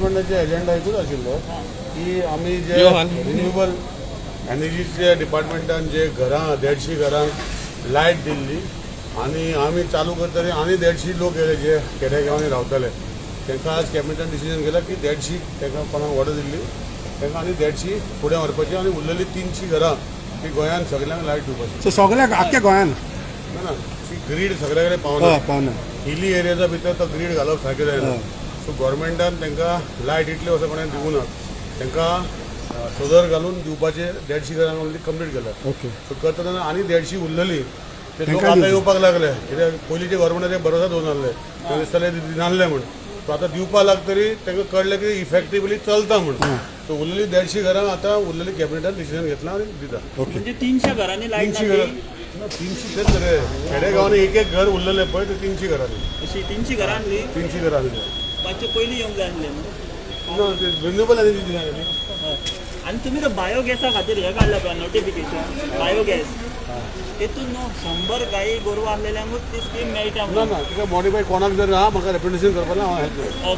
डिपार्टमेंटाचे agenda एकूच आशिल्लो की आमी जे रिन्युएबल एनर्जीचे डिपार्टमेंटान जे घरां 150 घरांक लायट दिल्ली आनी आमी चालू करतले आनी 150 लोक येले जे खेडेगांवांनी रावताले तांकां आज कॅबिनेटान डिसिजन केला की 150 तांकां कोणाक ऑर्डर दिल्ली तांकां आनी 150 फुडें व्हरपाची आनी उरलेली 300 घरां ती गोंयांत सगळ्यांक लायट दिवपाची. सो सगळ्याक आख्ख्या गोंयान ना ना ती ग्रीड सगळे कडेन पावना हिली एरियाच्या भितर तो ग्रीड घालप सारकें जायना. सो गव्हर्मेंटान तांकां लायट इतले वर्सां कोणें दिवूं ना तांकां सोलर घालून दिवपाचे 150 घरांक ओन्ली कंप्लीट केला. ओके. सो करतना आनी 150 उरलेली ते लोक आतां येवपाक लागले कित्याक पयलींचे गव्हर्मेंटाचे भरोसा दवरून आसले ते दिसताले दिनासले म्हण. सो आतां दिवपाक लागतरी तांकां कळलें की इफेक्टिवली चलता म्हण. सो उरलेली 150 घरां आतां उरलेली कॅबिनेटान डिसिजन घेतला आनी दिता. म्हणजे 300 घरांनी लाईट 300 घरां 300 तेच रे खेडेगांवांनी एक घर उरलेले पळय ते 300 घरांनी अशी 300 घरांनी 300 घरांनी मातशे पयलीं येवंक जाय आसलें न्हू. ना ते रिन्युएबल एनर्जी दिना न्ही. हय. आनी तुमी तो बायोगॅसा खातीर हें काडला पळय नोटिफिकेशन बायोगॅस तेतून न्हू 100 गायी गोरवां आसलेल्यांकूच ती स्कीम मेळटा. ना ना तिका मॉडिफाय कोणाक जर आहा म्हाका रिप्रेझेंटेशन करपाक हांव हेल्प करता.